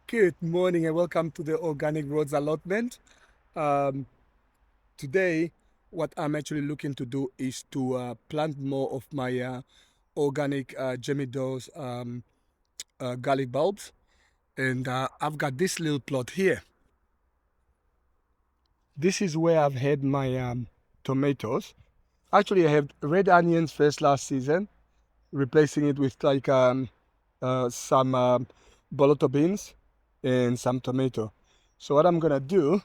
Good morning and welcome to the Organic Roads Allotment. Um, Today, what I'm actually looking to do is to plant more of my organic Gemidors garlic bulbs. And I've got this little plot here. This is where I've had my tomatoes. Actually, I have red onions first last season, replacing it with like some boloto beans and some tomato. So what I'm gonna do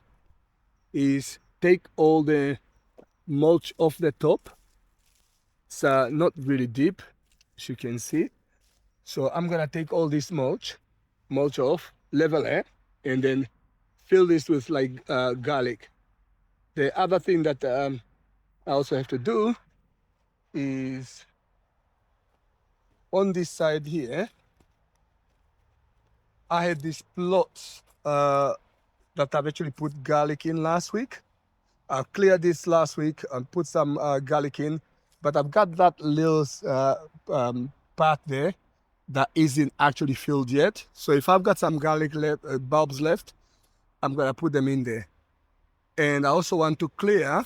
is take all the mulch off the top. It's not really deep, as you can see. So I'm gonna take all this mulch off, level it, and then fill this with like garlic. The other thing that I also have to do is on this side here, I had these plots that I've actually put garlic in last week. I cleared this last week and put some garlic in, but I've got that little part there that isn't actually filled yet. So if I've got some garlic bulbs left, I'm gonna put them in there. And I also want to clear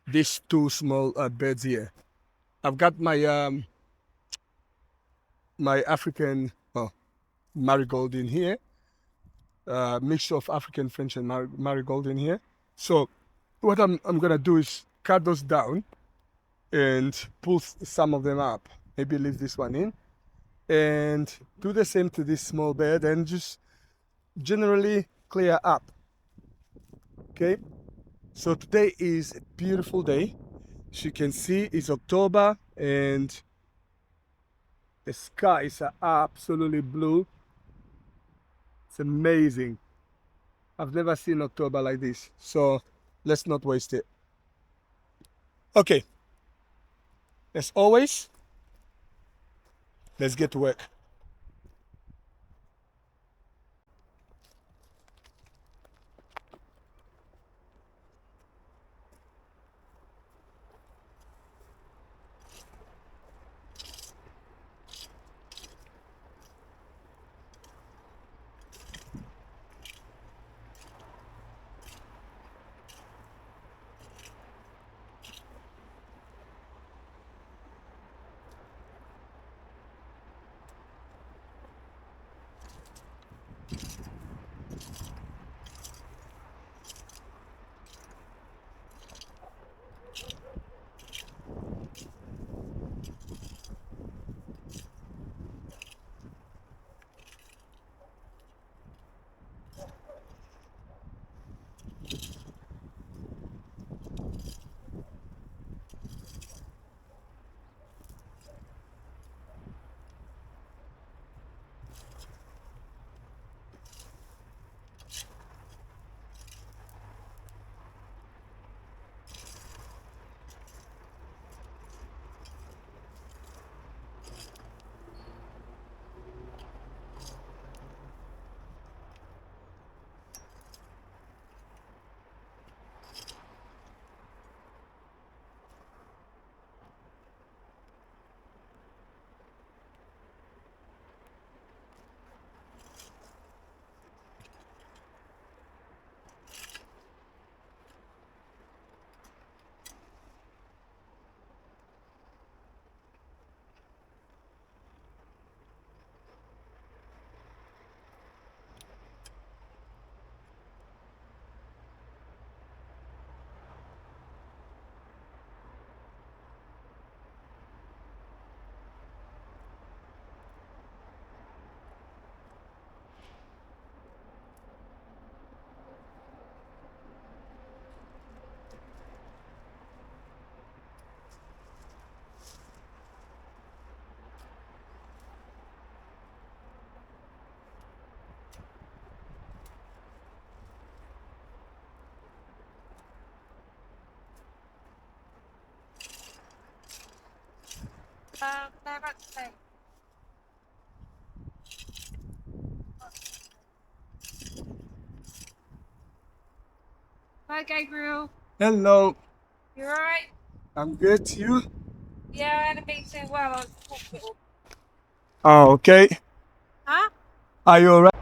these two small beds here. I've got my African marigold in here, mixture of African French and marigold in here. So what I'm gonna do is cut those down and pull some of them up. Maybe leave this one in and do the same to this small bed and just generally clear up. Okay, so today is a beautiful day. As you can see, it's October and the skies are absolutely blue. It's amazing. I've never seen October like this, so let's not waste it. Okay, as always, let's get to work. They're about to say. Hi, Gabriel. Hello, You alright? I'm good. You? Yeah, I had a meeting. Well, I was in hospital. Oh, okay. Huh? Are you alright?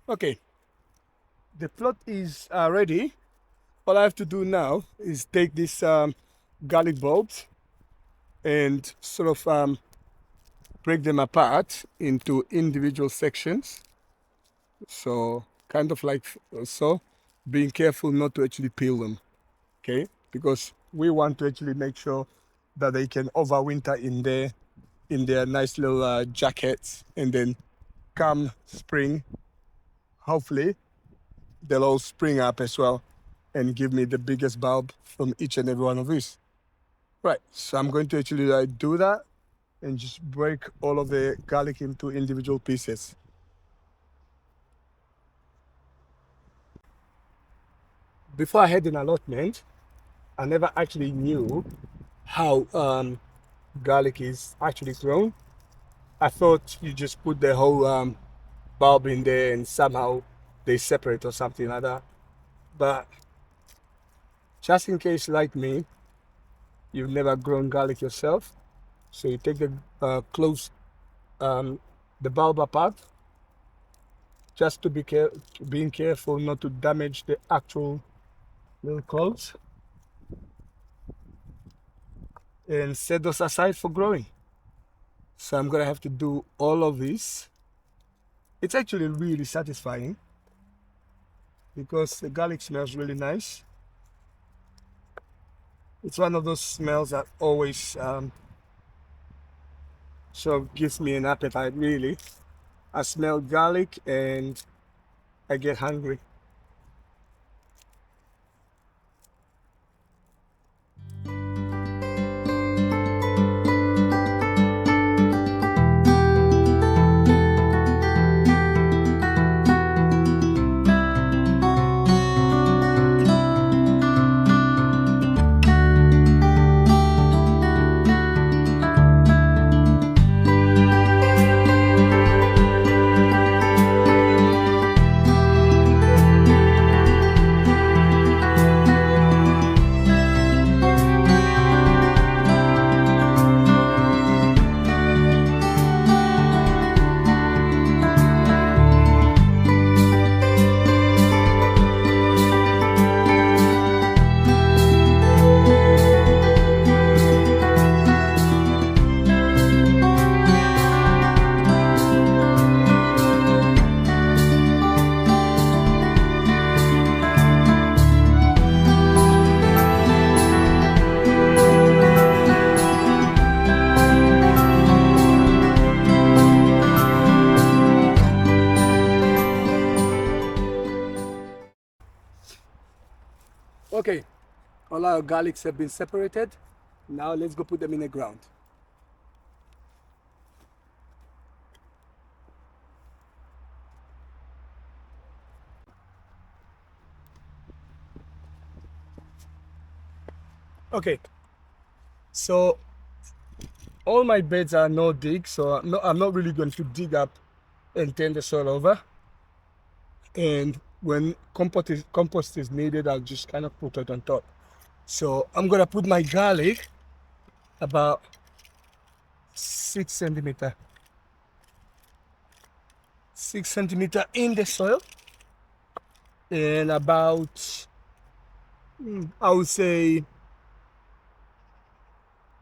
Okay, the plot is ready. All I have to do now is take these garlic bulbs and sort of break them apart into individual sections. So kind of like so, being careful not to actually peel them, okay? Because we want to actually make sure that they can overwinter in their nice little jackets, and then come spring, hopefully they'll all spring up as well and give me the biggest bulb from each and every one of these. Right, so I'm going to actually do that and just break all of the garlic into individual pieces. Before I had an allotment, I never actually knew how garlic is actually grown. I thought you just put the whole bulb in there and somehow they separate or something like that. But just in case, like me, you've never grown garlic yourself, so you take the um, the bulb apart, just to being careful not to damage the actual little cloves, and set those aside for growing. So I'm gonna have to do all of this. It's actually really satisfying because the garlic smells really nice. It's one of those smells that always sort of gives me an appetite, really. I smell garlic and I get hungry. Okay, all our garlics have been separated. Now let's go put them in the ground. Okay, so all my beds are no dig, so I'm not really going to dig up and turn the soil over. And when compost is needed, I'll just kind of put it on top. So I'm gonna put my garlic about 6 centimeter, 6 centimeter in the soil, and about I would say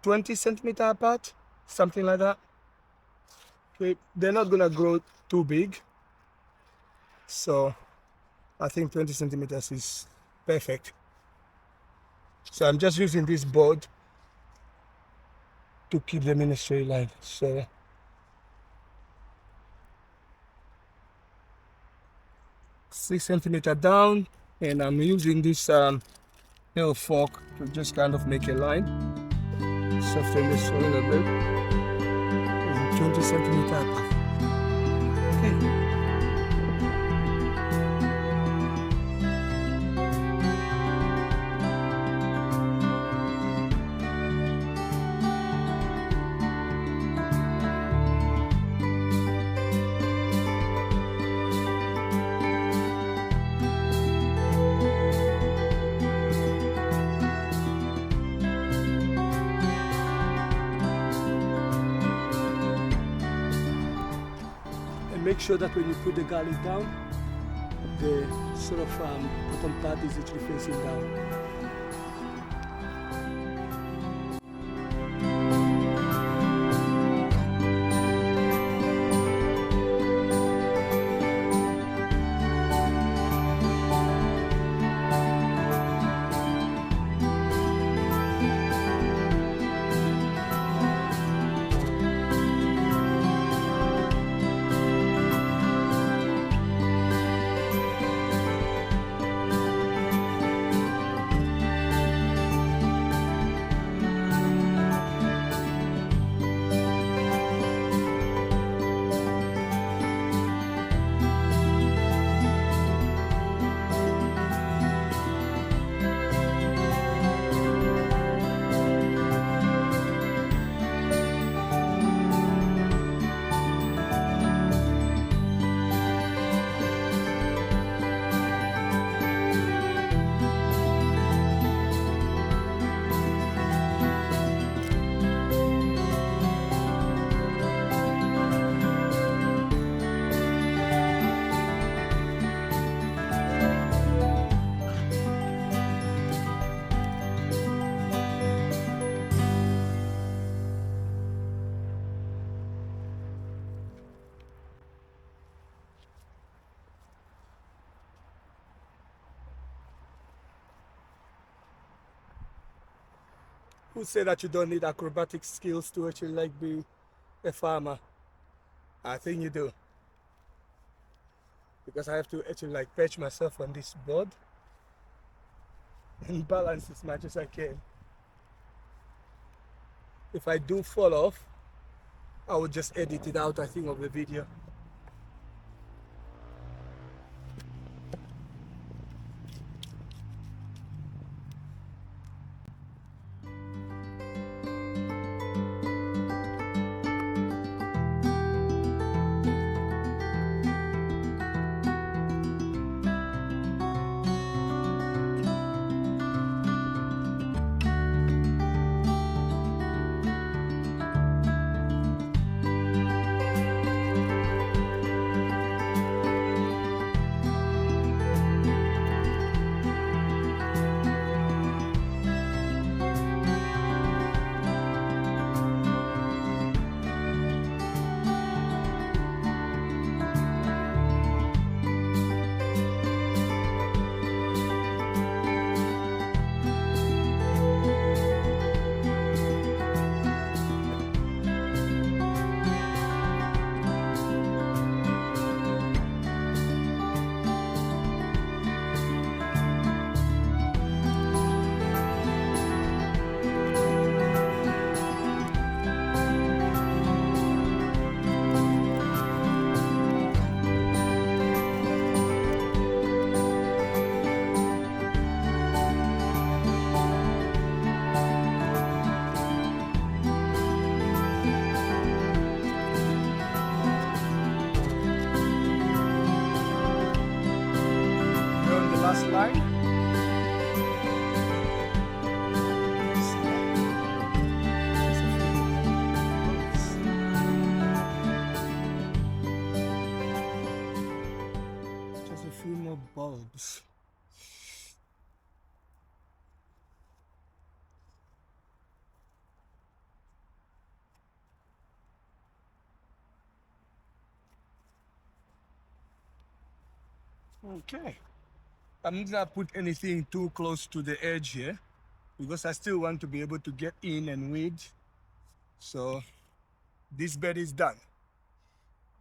20 centimeter apart, something like that. Okay, they're not gonna grow too big, so I think 20 centimeters is perfect. So I'm just using this board to keep them in a straight line. So 6 centimeter down, and I'm using this little fork to just kind of make a line, soften the soil a bit, and 20 centimeter apart. Okay. And make sure that when you put the garlic down, the sort of bottom part is actually facing down. Who said that you don't need acrobatic skills to actually like be a farmer? I think you do. Because I have to actually like perch myself on this board and balance as much as I can. If I do fall off, I will just edit it out, I think, of the video. Last line. Just a few more bulbs. Okay. I'm not gonna put anything too close to the edge here because I still want to be able to get in and weed. So this bed is done.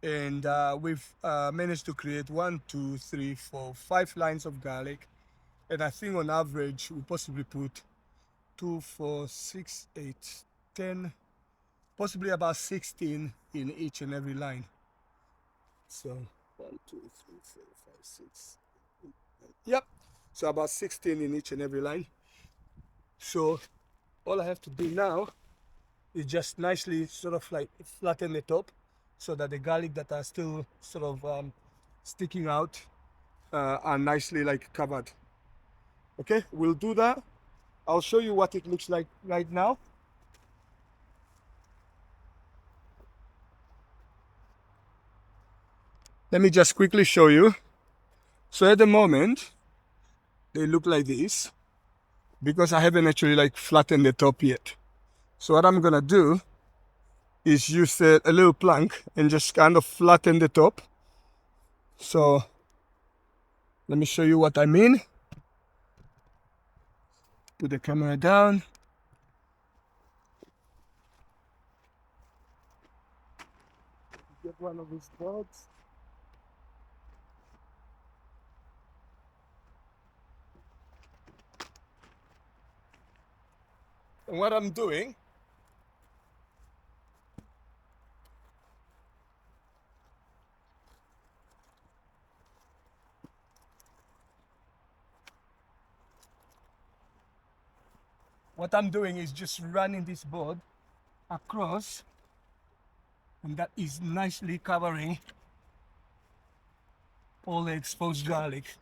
And we've managed to create 1, 2, 3, 4, 5 lines of garlic. And I think on average, we'll possibly put 2, 4, 6, 8, 10, possibly about 16 in each and every line. So 1, 2, 3, 4, 5, 6. Yep. So about 16 in each and every line. So all I have to do now is just nicely sort of like flatten the top so that the garlic that are still sort of sticking out are nicely like covered. Okay, we'll do that. I'll show you what it looks like right now. Let me just quickly show you. So at the moment, they look like this because I haven't actually like flattened the top yet. So what I'm gonna do is use a little plank and just kind of flatten the top. So let me show you what I mean. Put the camera down. Get one of these boards. And what I'm doing, is just running this board across, and that is nicely covering all the exposed garlic.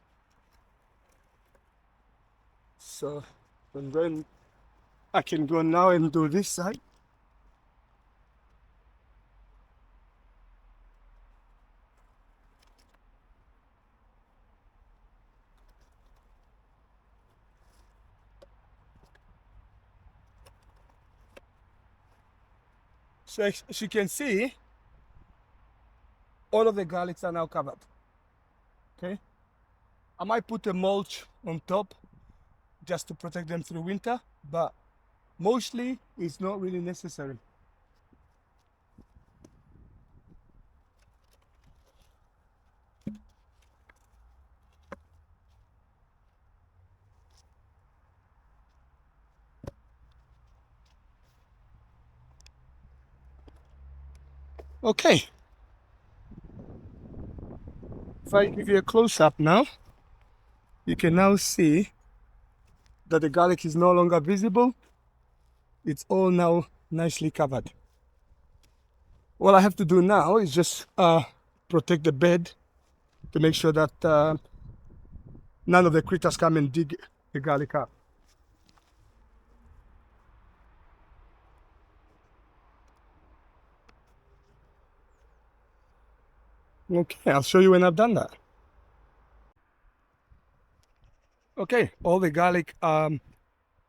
So and then I can go now and do this side. So as you can see, all of the garlics are now covered. Okay, I might put a mulch on top just to protect them through winter, but mostly it's not really necessary. Okay, if I give you a close-up now, you can now see that the garlic is no longer visible. It's all now nicely covered. All I have to do now is just protect the bed to make sure that none of the critters come and dig the garlic up. Okay, I'll show you when I've done that. Okay, all the garlic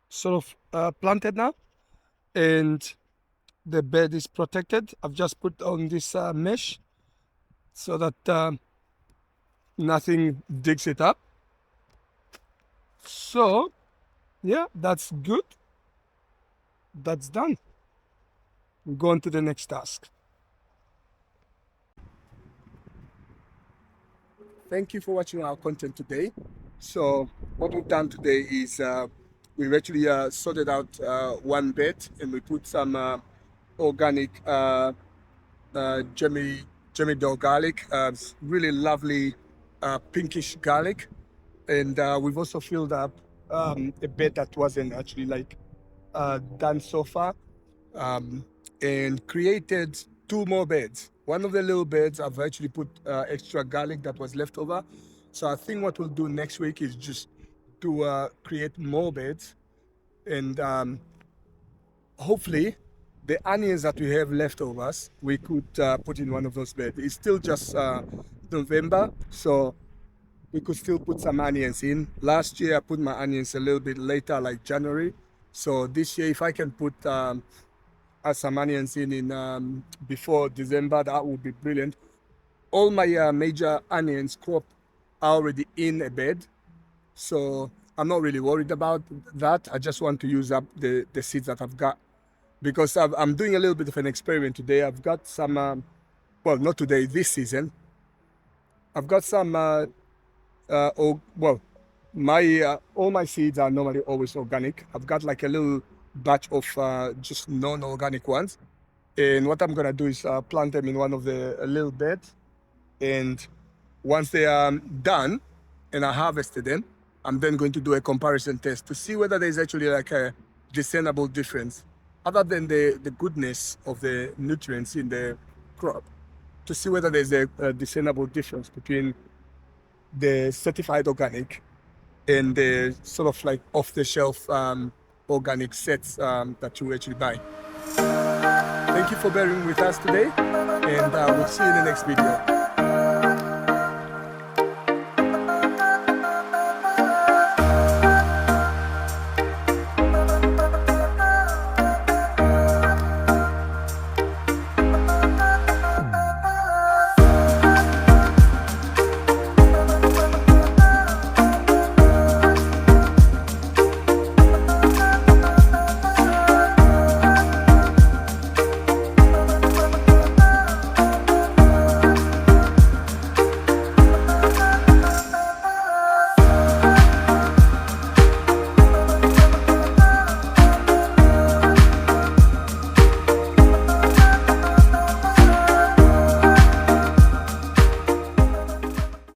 sort of planted now, and the bed is protected. I've just put on this mesh so that nothing digs it up. So yeah, that's good. That's done. Go on to the next task. Thank you for watching our content today. So what we've done today is we've actually sorted out one bed, and we put some organic Jemmy garlic, really lovely pinkish garlic, and we've also filled up a bed that wasn't actually like done so far, and created two more beds. One of the little beds I've actually put extra garlic that was left over. So I think what we'll do next week is just to create more beds, and hopefully the onions that we have leftovers we could put in one of those beds. It's still just November, so we could still put some onions in. Last year I put my onions a little bit later, like January. So this year, if I can put some onions in before December, that would be brilliant. All my major onions crop are already in a bed, so I'm not really worried about that. I just want to use up the seeds that I've got, because I'm doing a little bit of an experiment today. I've got some, well, not today, this season. I've got some, well, my all my seeds are normally always organic. I've got like a little batch of just non-organic ones, and what I'm gonna do is plant them in one of the little beds, and once they are done and I harvested them, I'm then going to do a comparison test to see whether there's actually like a discernible difference, other than the goodness of the nutrients in the crop, to see whether there's a discernible difference between the certified organic and the sort of like off-the-shelf organic sets that you actually buy. Thank you for bearing with us today, and we'll see you in the next video.